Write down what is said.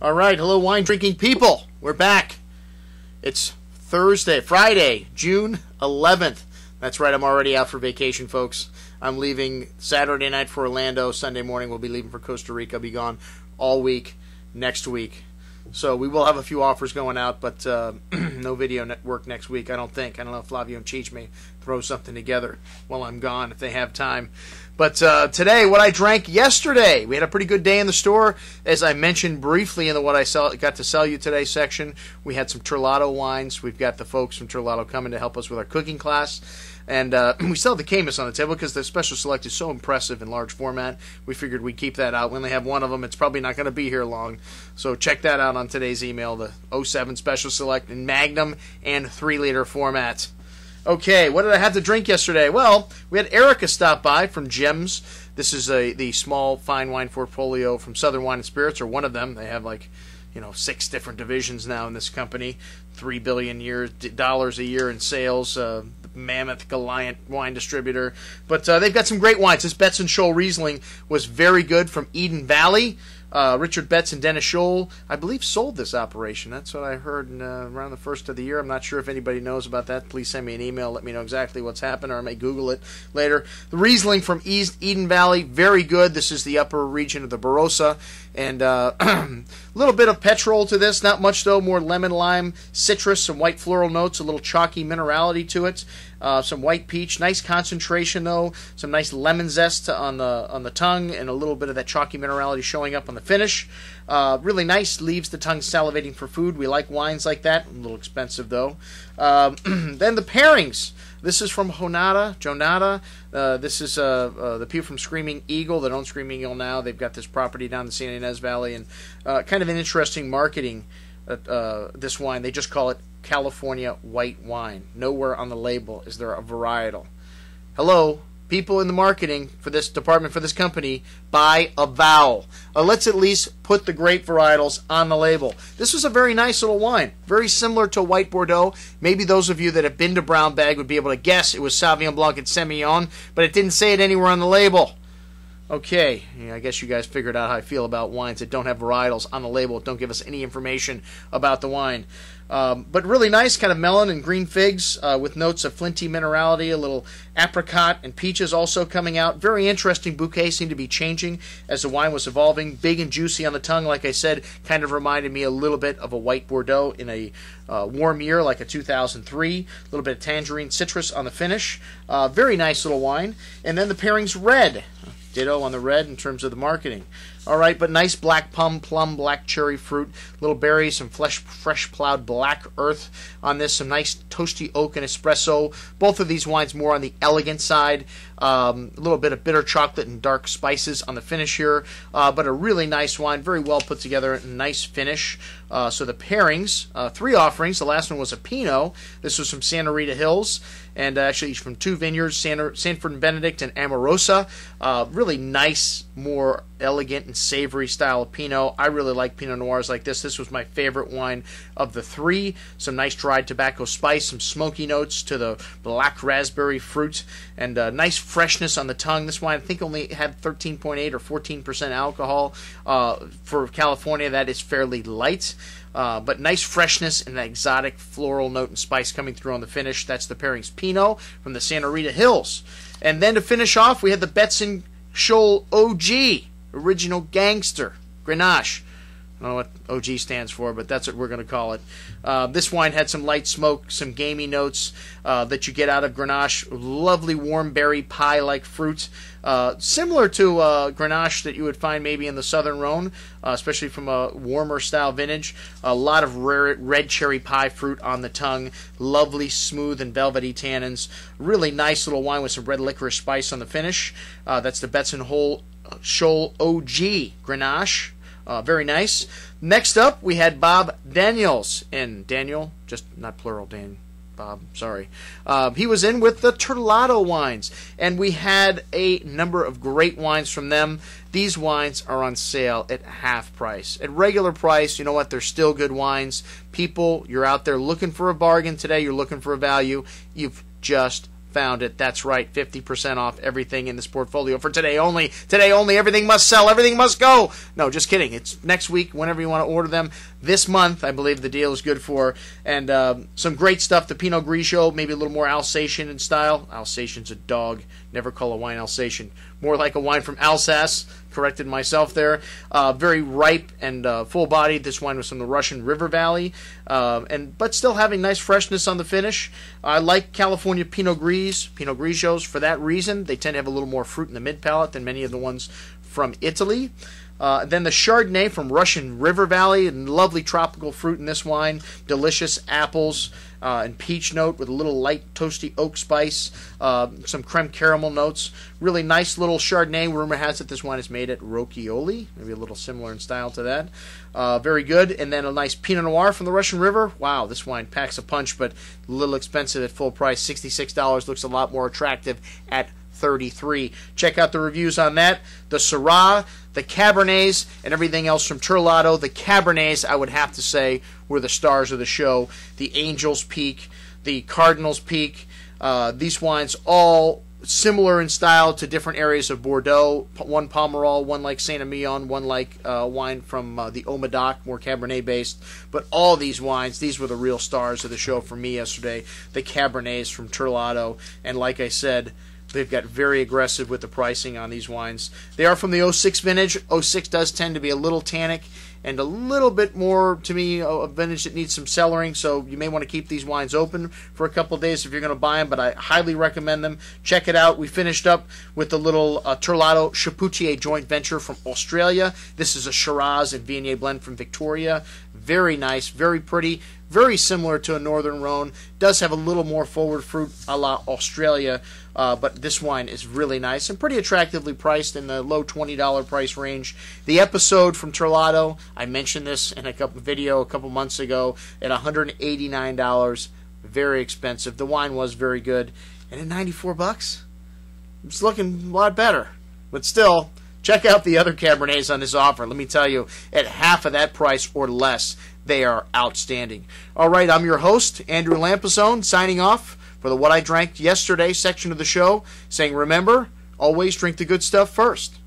All right, hello wine drinking people. We're back. It's Friday, June 11th. That's right, I'm already out for vacation, folks. I'm leaving Saturday night for Orlando. Sunday morning we'll be leaving for Costa Rica. I'll be gone all week next week. So we will have a few offers going out, but no video network next week, I don't think. I don't know if Flavio and Cheech may throw something together while I'm gone if they have time. But today, what I drank yesterday, we had a pretty good day in the store. As I mentioned briefly in the What I Got to Sell You Today section, we had some Terlato wines. We've got the folks from Terlato coming to help us with our cooking class. And we still have the Caymus on the table because the Special Select is so impressive in large format. We figured we'd keep that out. We only have one of them. It's probably not going to be here long. So check that out on today's email, the 07 Special Select in Magnum and 3-liter format. Okay, what did I have to drink yesterday? Well, we had Erica stop by from Gems. This is the small fine wine portfolio from Southern Wine and Spirits, or one of them. They have 6 different divisions now in this company. $3 billion a year in sales. Mammoth Goliath wine distributor. But they've got some great wines. This Betts and Scholl Riesling was very good from Eden Valley. Richard Betts and Dennis Scholl, I believe, sold this operation. That's what I heard around the first of the year. I'm not sure if anybody knows about that. Please send me an email. Let me know exactly what's happened, or I may Google it later. The Riesling from East Eden Valley, very good. This is the upper region of the Barossa. And a little bit of petrol to this. Not much, though. More lemon, lime, citrus, some white floral notes, a little chalky minerality to it. Some white peach. Nice concentration, though. Some nice lemon zest on the tongue, and a little bit of that chalky minerality showing up on the finish. Really nice. Leaves the tongue salivating for food. We like wines like that. A little expensive, though. Then the pairings. This is from Jonata. This is the people from Screaming Eagle that own Screaming Eagle now. They've got this property down in the San Ynez Valley, and kind of an interesting marketing. This wine, they just call it California white wine. Nowhere on the label is there a varietal. Hello, people in the marketing for this department, for this company, buy a vowel. Let's at least put the grape varietals on the label. This was a very nice little wine, very similar to white Bordeaux. Maybe those of you that have been to Brown Bag would be able to guess it was Sauvignon Blanc and Semillon, but it didn't say it anywhere on the label. Okay, I guess you guys figured out how I feel about wines that don't have varietals on the label, don't give us any information about the wine. But really nice, kind of melon and green figs with notes of flinty minerality, a little apricot and peaches also coming out. Very interesting bouquet, seemed to be changing as the wine was evolving. Big and juicy on the tongue, like I said, kind of reminded me a little bit of a white Bordeaux in a warm year like a 2003. A little bit of tangerine citrus on the finish. Very nice little wine. And then the pairing's red. Ditto on the red in terms of the marketing. All right, but nice black plum, black cherry fruit, little berries, some fresh plowed black earth on this, some nice toasty oak and espresso. Both of these wines more on the elegant side. A little bit of bitter chocolate and dark spices on the finish here, but a really nice wine, very well put together, nice finish. So the pairings, 3 offerings. The last one was a Pinot. This was from Santa Rita Hills, and actually from 2 vineyards, Sanford and Benedict and Amorosa. Really nice, more elegant and savory style of Pinot. I really like Pinot Noirs like this. This was my favorite wine of the 3. Some nice dried tobacco spice, some smoky notes to the black raspberry fruit, and nice freshness on the tongue. This wine I think only had 13.8 or 14% alcohol. For California, that is fairly light. But nice freshness and an exotic floral note and spice coming through on the finish. That's the pairings Pinot from the Santa Rita Hills. And then to finish off, we had the Betts and Scholl OG, Original Gangster, Grenache. I don't know what OG stands for, but that's what we're going to call it. This wine had some light smoke, some gamey notes that you get out of Grenache. Lovely warm berry pie-like fruit. Similar to Grenache that you would find maybe in the Southern Rhone, especially from a warmer style vintage. A lot of rare red cherry pie fruit on the tongue. Lovely, smooth, and velvety tannins. Really nice little wine with some red licorice spice on the finish. That's the Betts and Scholl OG Grenache. Very nice. Next up, we had Bob Daniels in. Daniel, just not plural, Dan. Bob, sorry. He was in with the Terlato wines, and we had a number of great wines from them. These wines are on sale at half price. At regular price, you know what? They're still good wines. People, you're out there looking for a bargain today. You're looking for a value. You've just found it. That's right, 50% off everything in this portfolio for today only. Today only, everything must sell, everything must go. No, just kidding. It's next week, whenever you want to order them. This month, I believe the deal is good for. And some great stuff. The Pinot Grigio, maybe a little more Alsatian in style. Alsatian's a dog. Never call a wine Alsatian. More like a wine from Alsace. Corrected myself there. Very ripe and full-bodied. This wine was from the Russian River Valley, but still having nice freshness on the finish. I like California Pinot Grigios for that reason. They tend to have a little more fruit in the mid-palate than many of the ones from Italy. Then the Chardonnay from Russian River Valley, and lovely tropical fruit in this wine. Delicious apples and peach note with a little light toasty oak spice, some creme caramel notes. Really nice little Chardonnay. Rumor has it this wine is made at Rocchioli, maybe a little similar in style to that. Very good. And then a nice Pinot Noir from the Russian River. Wow, this wine packs a punch, but a little expensive at full price. $66 looks a lot more attractive at $33. Check out the reviews on that. The Syrah, the Cabernets, and everything else from Terlato. The Cabernets, I would have to say, were the stars of the show. The Angel's Peak, the Cardinal's Peak. These wines all similar in style to different areas of Bordeaux. One Pomerol, one like Saint-Emilion, one like wine from the Haut-Medoc, more Cabernet-based. But all these wines, these were the real stars of the show for me yesterday. The Cabernets from Terlato. And like I said, they've got very aggressive with the pricing on these wines. They are from the 06 vintage. 06 does tend to be a little tannic and a little bit more, to me, a vintage that needs some cellaring, so you may want to keep these wines open for a couple of days if you're going to buy them, but I highly recommend them. Check it out. We finished up with the little Terlato Chapoutier joint venture from Australia. This is a Shiraz and Viognier blend from Victoria. Very nice, very pretty, very similar to a Northern Rhone. Does have a little more forward fruit a la Australia, but this wine is really nice and pretty attractively priced in the low $20 price range. The episode from Terlato, I mentioned this in a couple months ago, at $189. Very expensive. The wine was very good, and at $94, it's looking a lot better. But still, check out the other Cabernets on this offer. Let me tell you, at half of that price or less, they are outstanding. All right, I'm your host, Andrew Lampasone, signing off for the What I Drank Yesterday section of the show, saying remember, always drink the good stuff first.